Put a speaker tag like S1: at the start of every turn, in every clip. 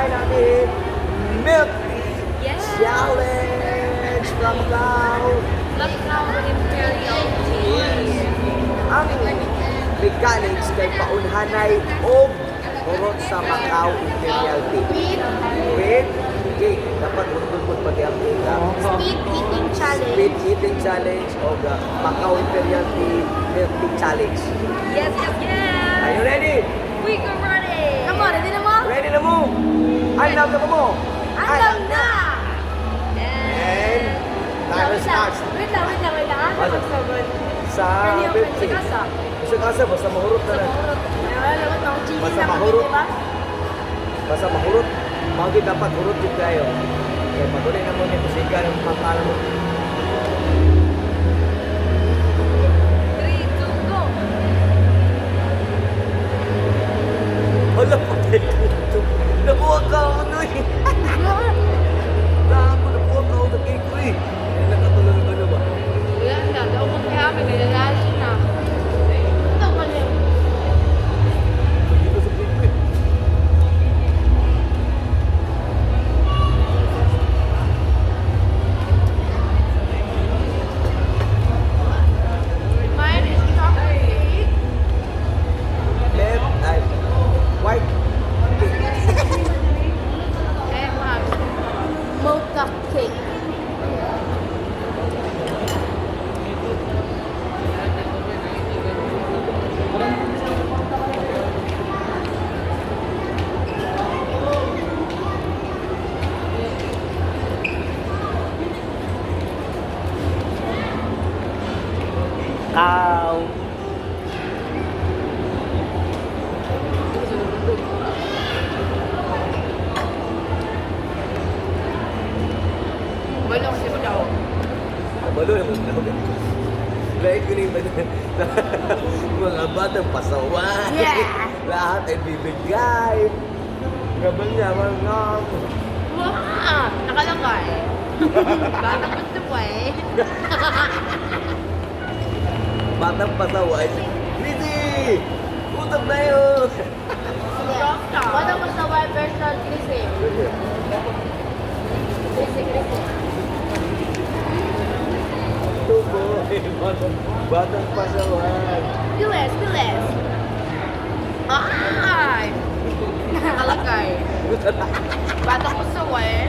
S1: try natin Milk
S2: Yes!
S1: Challenge from Cloud.
S2: Macau Imperial Tea.
S1: Ang mechanics kay paunhanay o kurot sa Macau Imperial Tea. With cake. Dapat urtod pati ang cake.
S2: Speed eating challenge.
S1: Speed eating challenge o Macau Imperial Tea Milk Tea Challenge.
S2: Yes, yes, yes!
S1: Are you ready?
S2: We go ready! Come on, ready na mo?
S1: Ready na mo? Alam na mo?
S2: Alam na!
S1: And timer starts.
S2: Wait lang.
S1: Ano? Sa
S2: Kaniyong
S1: milk tea.
S2: kasa.
S1: Sa kasa, basta mahurot na
S2: Sa
S1: lang.
S2: mahurot. Alam mo, chili
S1: Basta
S2: na kami,
S1: mahurot.
S2: diba?
S1: Basta mahurot. Magi dapat hurot yung kayo. Kaya patuloy na mo niya. Musika ng pangkala mo.
S2: 3, 2, go!
S1: Wala pa tayo dito. Nakuha ka ako no eh. Nakuha ka ako na cake ko eh. Kaya nakatulog ka na ba?
S2: Wala na, daw mo kaya kami, nilalaso na. Ito ba niya?
S1: Dito sa cake ko eh.
S2: Mine is chocolate.
S1: Left, ay, white cake.
S2: And mocha cake.
S1: Cow.
S2: Balong si daw.
S1: Kabalo naman daw. Like ko rin mga batang pasawan.
S2: Yeah.
S1: Lahat ay bibigay. Gabal niya, mga
S2: Wow! Nakalagay. Batang gusto po eh.
S1: batang pasawan. Lizzy! Utap na yun!
S2: Batang gusto po versus Chrissy. Chrissy.
S1: Tubo. Batang pasawan.
S2: Bilis. Ay! Nakalagay. Batang gusto po eh.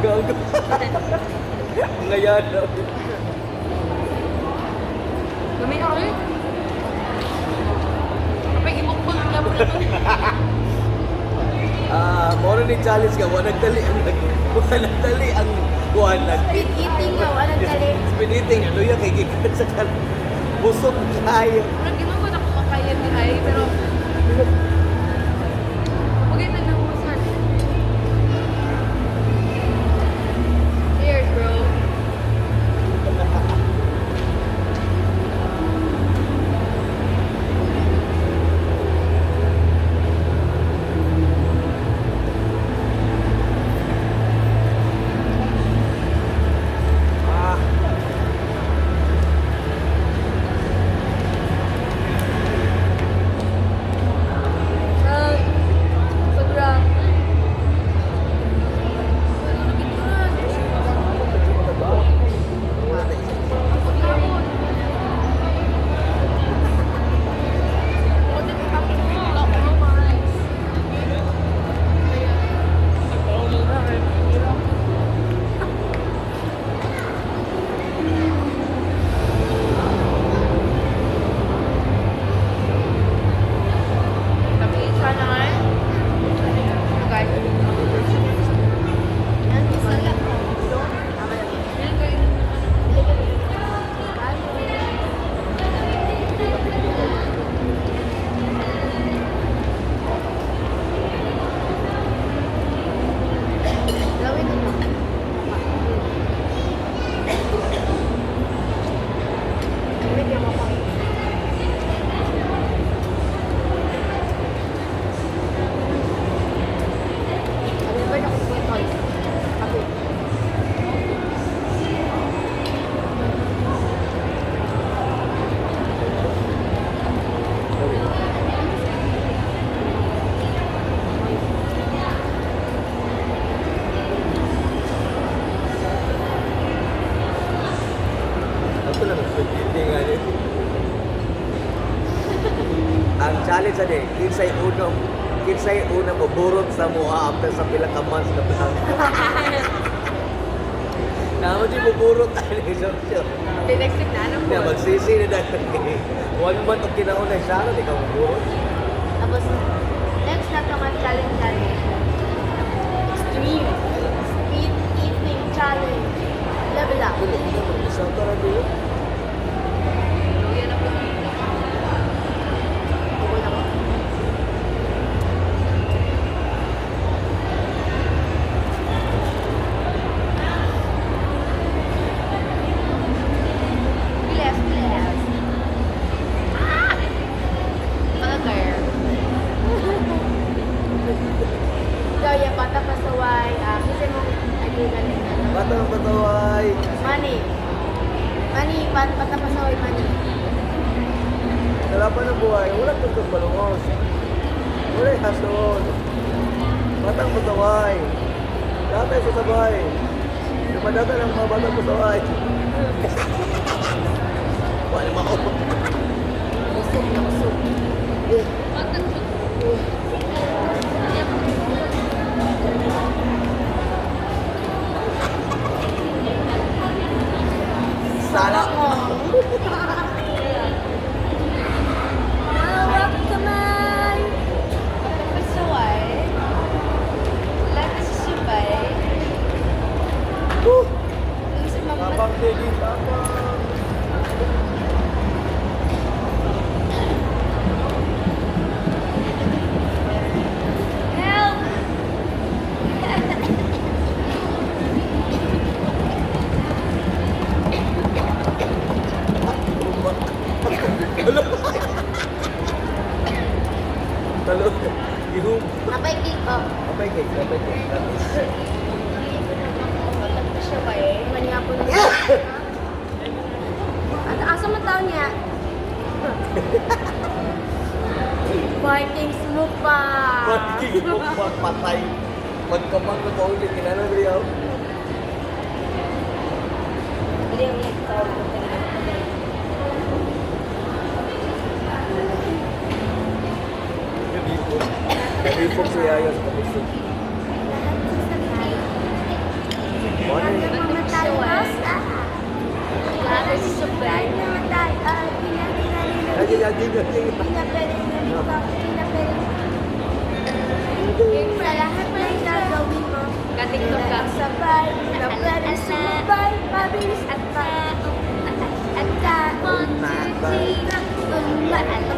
S1: Gago. Ngayon.
S2: Gami ako eh. Kapag imukbang niya po ito.
S1: Moro ni challenge ka, wala nagdali ang kuhan
S2: Speed eating nga, anong dali.
S1: Speed eating, ano yan, kay gigat sa kan. Busog tayo.
S2: Parang ginagawa na kumakaya ni Ay, pero kapag ito na umasan. Cheers, bro.
S1: Ah, kinsay unang maburot sa mua after sa pila ka months na lang. Naman di maburot ani so.
S2: The next week na, ano po?
S1: Na magsisi na dahil. 1 month ang kinauna siya, di ka maburot.
S3: Tapos, next na ito ang challenge natin. Extreme Speed Eating Challenge. Level up.
S1: Kulo ko naman, isang tara doon.
S2: Yan na po.
S3: Bukol ako. Bilis, bilis.
S2: Pag-agar.
S3: Gaya, bata pasaway. Kasi mong ajudan na.
S1: Bata ng pataway.
S3: Money. Money, bata pasaway, money.
S1: Kalaban ng buhay, walang tutong balungos. Wala yung hason. Batang pataway. Datay sa sabay. Dumadata ng mga batang pataway. Wala mako.
S3: Busog na busog.
S1: Sana.
S3: Hawak kamay.
S2: Pasaway. Lagi sa subay. Yung sa mga
S1: Kapag tigil, kapag.
S2: help!
S1: Talo. Ihum.
S3: Napay kick up.
S1: Kapay cake, kapay cake.
S2: Pasaway.
S3: Mani nga po na. At asa mo tao niya? Fighting smoke pa.
S1: Pagkigil mo patay. Magkamang na ba ulit, kinanong riyaw.
S3: Hindi yung nagtawag ko talaga.
S1: Nabipog si Yaya sa kabusog. Morning.
S3: Mamatay basta.
S2: Lagi sa subay.
S3: Mamatay.
S1: Lagi, lagi, lagi.
S3: Sa lahat ng gagawin mo,
S2: Ka-TikTok ka.
S3: sabay, pinaparin sumabay, mabilis at taon, sisira, umaala,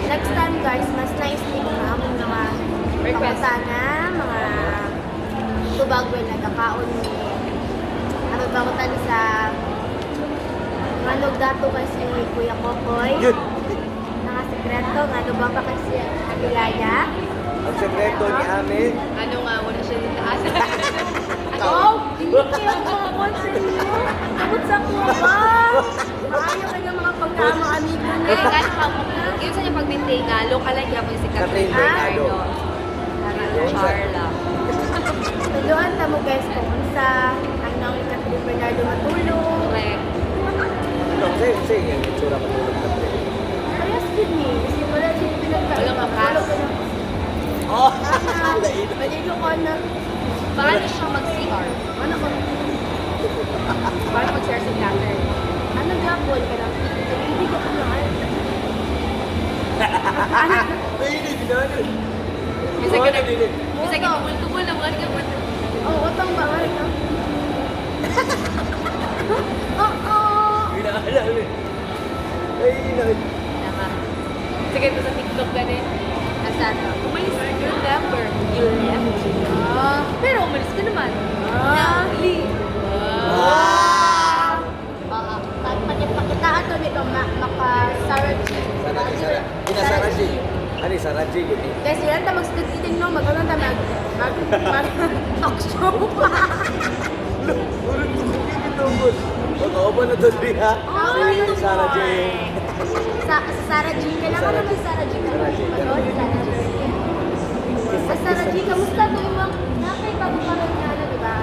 S3: next time guys, mas nice din na among mga
S2: Request.
S3: pangutana, mga tubagwe na kakaon ni ano pangutan sa manog dato kay si Kuya Kokoy.
S1: Yun.
S3: Nakasekreto, nga ano ba kasi Abilaya?
S1: Ang sekreto ni Ame.
S2: Ano nga, wala siya dito taas.
S3: Oh, hindi kayo mga sa inyo. Abot sa kuha ba? Ayaw kayo mga pagkama amigo
S2: Eh,
S3: niya.
S2: kaya pag yun sa niya pag-maintain nga, local lang niya po si
S1: Catherine
S2: Catherine
S1: Bernardo.
S2: Charla.
S3: Tuluan ta mo guys kung unsa ang nang ni Catherine Bernardo matulog.
S2: Correct.
S1: Ano, say, yung itsura ko tulog na pre.
S3: Ayos din ni. Kasi wala din pinagkain.
S2: Walang makas.
S1: Oh!
S3: Maligo ko na.
S2: Paano siya mag-CR?
S3: Ano ko?
S2: Paano mag-CR si Catherine?
S3: Ano gapon ka lang? Hindi ko naman.
S1: Ay, hindi, ginagin.
S2: Bisa ka na,
S1: Hindi,
S2: bisa ka tumul-tumul na mga kapag.
S3: Oh, utang ba nga rin, no? Oo.
S1: Ginagin. Ay, ginagin.
S2: Tama. Sige, ito sa TikTok ka rin. Nasaan ka? Umalis ka, you remember. You left. Pero umalis ka naman. Lovely.
S1: Ah!
S3: Oo. Pakitaan to nito, maka-Saraji.
S1: Saraji. Ano, Saraji, yun eh.
S3: Kasi yan ta mag-speed no, mag-ano ta talk show pa.
S1: Ulit ko kung kikitungkol. Pag-oba na doon, ha?
S3: Ay,
S1: Saraji.
S3: Sa Sarah G. Kailangan
S1: Sarah
S3: naman
S1: G.
S3: Sarah G.
S1: Sarah G.
S3: Manood Sarah G. Sa Sarah G, kamusta to yung mga nakay bago pa rin na ano, diba?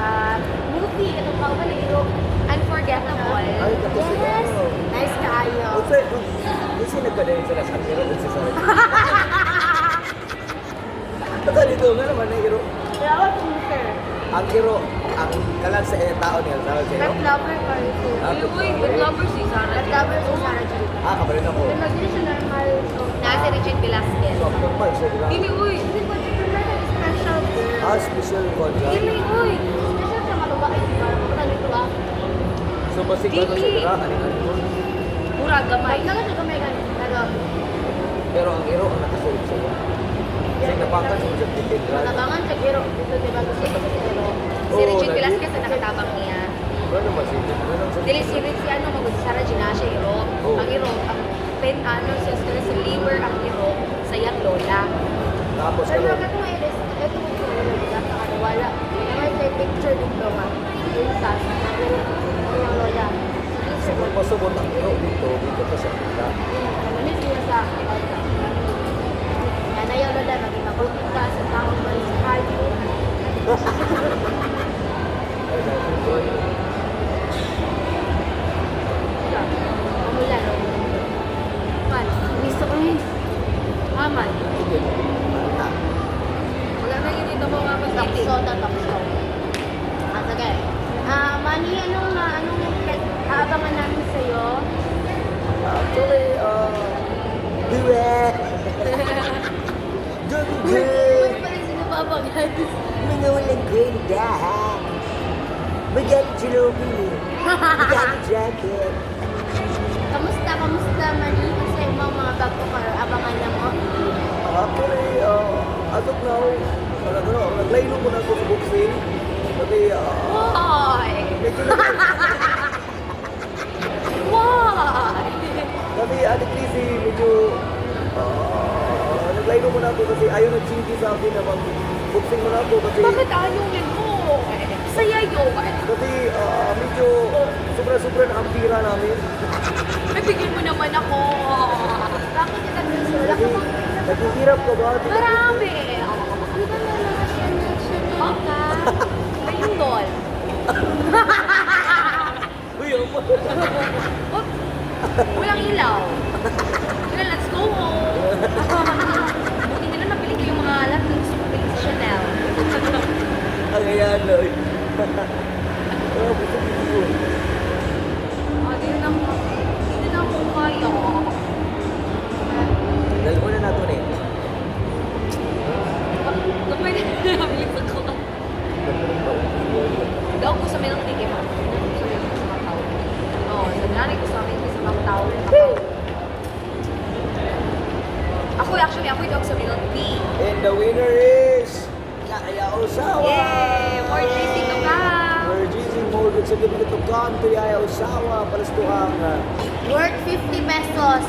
S3: Movie, katong kao ba na iro?
S2: Unforgettable.
S1: Ay, tapos sila.
S3: Yes! Nice kaayo.
S1: Kasi nagkadayon sila sa hero at si Sarah G. Ito dito nga naman na hero.
S3: Kaya ako sir.
S1: Ang hero, ang kalag sa tao niya, Sarah G.
S3: Pet lover ka rin sir.
S1: Ah,
S2: Uy, good lover si Sarah.
S3: Pet lover si Sarah G.
S1: Kapalit ako.
S3: Pero hindi siya normal.
S2: Na si Richard Velasquez.
S1: So, normal siya, di ba?
S2: Dili, uy.
S3: Hindi ko siya special girl.
S1: Special contract.
S2: Dili, uy.
S3: Special siya maluwa ay diba? Magkano ito ah?
S1: So, basig ka siya, di ba? Aning-aning mo.
S2: Pura gamay.
S3: May naga siya kamay ganun. Pero,
S1: Pero ang hero, ang nakasulog siya. Kasi napakan siya sa titin.
S3: matabangan siya giro. Ito diba? Gusto ko sa giro.
S2: Si Richard Velasquez ang nakatabang niya.
S1: Ano ba siya? Ano sa
S2: Dili si Rich, si ano, mag Sarah Gina siya, iro.
S1: Oh.
S2: Ang iro, ang ano, sa liver, ang iro, sa yang lola.
S1: Tapos
S3: Pero
S1: ano?
S3: ito nga iris, ito mo ito wala. May picture dito nga. Yung taas, yung lola.
S1: Sa kung pasubot ang hero dito pa siya kita.
S3: Kamanis niya sa yan na yung lola, maging mabuti ka sa taong balik sa kayo.
S1: Ay, nasusunod.
S3: Mamulan.
S2: Man,
S3: Gusto ko yun.
S2: aman. Wala na yun dito mo nga mag-dating.
S3: Takso. Sige. Manny, anong aabangan namin sa'yo?
S1: Actually, diwe! Dugge!
S3: Pa rin sinababagan.
S1: Mga walang kwenta, ha? Magaling chilobi. Magaling jacket.
S3: Kamusta, Manny? Kasi yung mga bago ka, abangan na mo.
S1: Actually, as of now, naglaylo ko na ako sa boxing. Kasi,
S2: Why?
S1: medyo na...
S2: Why?
S1: Kasi, Chrissy, medyo... naglaylo mo na ako kasi ayaw nag-chinky sa akin na mag-boxing mo na ako kasi...
S2: Bakit ayungin mo? Saya yun.
S1: Kasi, medyo sobra-sobra na ang tira namin.
S2: May bigyan mo naman ako.
S3: Bakit kita gusto? Wala ka bang...
S1: Naghihirap ka ba?
S2: Marami.
S3: Di ba na ka?
S2: Ayun doon.
S1: Uy, ako.
S2: Oh, walang ilaw. Kaya let's go home. Buti nila napili ko yung mga alat ng super Chanel.
S1: Ang ayan, Loy. Gusto ko.
S2: Di na ako kaya.
S1: Dalawa na nato na eh.
S2: Gamay na nabilis ako. Daw ko sa milk tea mo. Oo, nagnanay ko sa amin sa mga tao. Ako daw sa milk tea.
S1: And the winner is... Yaya Osawa!
S2: Yay! More juicy to come!
S1: We're using more good sa gabi na to come to Yaya Osawa. Palastuhang
S3: Worth 50 pesos.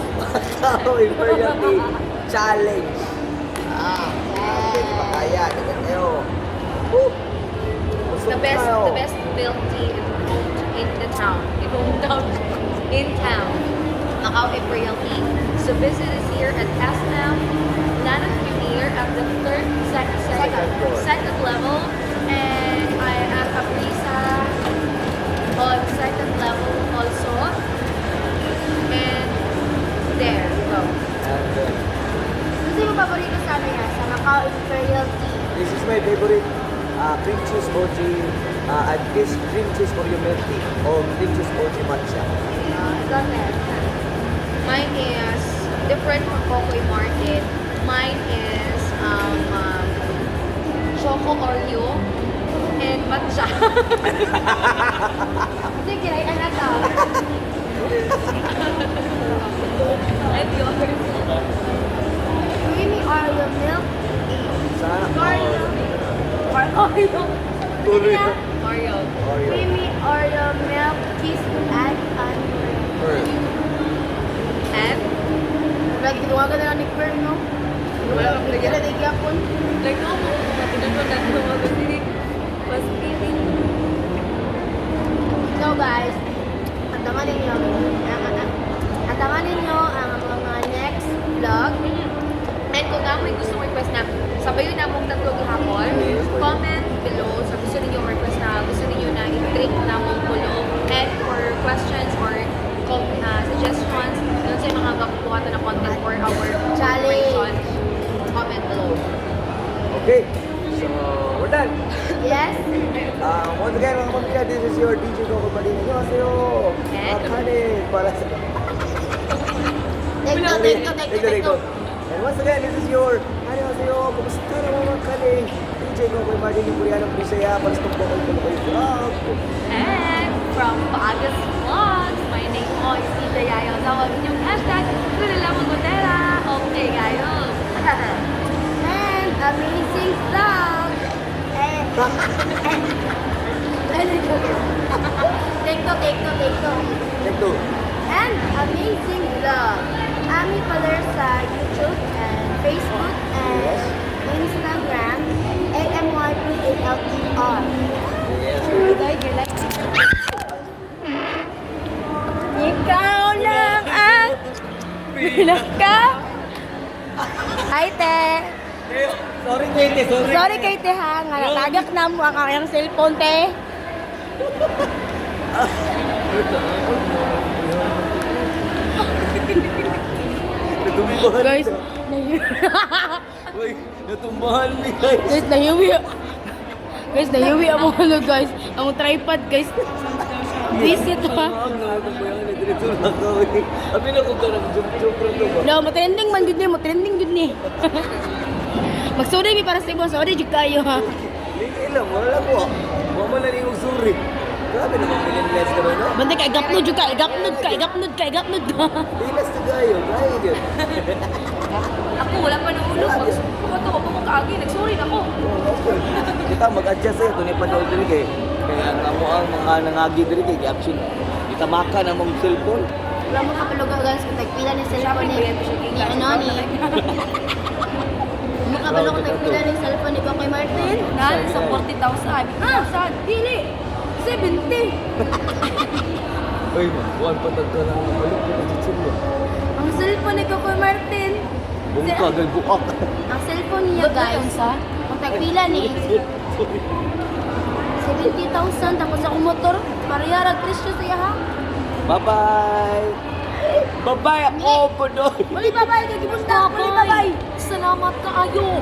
S1: Macau Imperial Challenge. Kaya, ganyan kayo. Woo!
S2: The best milk tea in the town. In town. Macau Imperial Tea. So visit us here at Asnam, Nana Premier at the second level. And I have a Brisa on second level also. And there you go.
S1: And
S3: Gusto yung paborito sa amin sa Macau Imperial Tea.
S1: this is my favorite cream cheese mochi. And this cream cheese for your milk tea or cream cheese mochi matcha.
S3: Ikaw meron.
S2: Mine is different from Pokoy Market. Mine is Choco Oreo and matcha.
S3: Sige, ay anak ka.
S2: And yours?
S3: Creamy Oreo milk tea.
S1: Sana
S3: Oreo.
S2: Oreo.
S1: Tuloy na.
S2: Oreo.
S1: Oreo.
S3: Creamy Oreo milk cheese and onion.
S2: And?
S3: Lagi tinawagan na lang ni Kern, no?
S2: Wala kang
S3: Hindi
S2: lagyan.
S3: na nagyapon.
S2: Like, no, matinan mo, mas feeling.
S3: So guys, antaman ninyo
S2: may gusto request na sabayon na mong tatlo gihapon,
S1: Yes.
S2: comment below sa gusto ninyo request na gusto ninyo na i-drink na mong pulo and for questions or suggestions dun sa mga gakuha na content for our celebration, comment below.
S1: Okay, so we're done.
S3: Yes?
S1: Once again, mga pamilya, this is your DJ Coco Padilla. Annyeonghaseyo!
S2: And-
S1: Makanin para sa...
S3: Take two.
S1: And once again, this is your Annyeonghaseyo! Kumusta na mga makanin? DJ Coco Padilla, Koreanong Bisaya, para sa Tukbo kayo vlog.
S2: And from August Vlogs, my name po is Tita Yayo. Tawag ninyong hashtag Kulila Magotera. Okay, guys.
S3: And amazing vlog. Take two.
S1: Take two.
S3: And amazing vlog. Ami Paler sa YouTube and Facebook and
S1: Yes.
S3: Instagram. AMYPALTR.
S1: Yes.
S3: Ikaw lang ang pinaka. Hi, te.
S1: Sorry, Katie. Sorry.
S3: Sorry kay te ha. Nga natagak na mo ang kanyang cellphone, te.
S1: Natumbahan.
S3: Guys,
S1: Uy, natumbahan ni guys.
S3: guys, nahiwi. Guys, nahiwi ang mga ano, guys. Ang tripod, guys. Visit ha.
S1: Ang natumbahan ni Diretso lang kawin. Abi na kung karang joke lang to ba?
S3: No, mo-trending man gud ni, mo-trending gud ni. Magsorry mi para sa imo, sorry jud kayo ha.
S1: Hindi lang, wala po. Mama na niyo sorry. Grabe naman million ka ba, no?
S3: Bante ka igapnod jud ka, igapnod ka.
S1: Pilas na kayo, kaya yun.
S2: Ako, wala pa ng ulo. Pag ako mo kaagi, nagsorry na ako.
S1: Oh, okay. Kita mag-adjust sa'yo, ito ni Panood diri kay. Kaya ang amo ang mga nangagi diri kay action. Kita maka na mong cellphone.
S3: Wala mo kapaluga guys, kung tagpila ni cellphone ni ano ni. Mo kapaluga kung tagpila ni cellphone ni Kokoy Martin.
S2: Dahil sa 40,000.
S3: Ah, dili. 70.
S1: Uy, buwan pa tagka lang ng balik ko na dito.
S3: Ang cellphone ni Kokoy Martin.
S1: Bungka, galbuak.
S3: Ang cellphone niya guys, kung tagpila ni 70,000 tapos ako motor, pariyarag presyo siya ha.
S1: Bye-bye! Bye-bye ako po doon!
S3: Muli babay, kagibunta, muli babay.
S2: Salamat kaayo.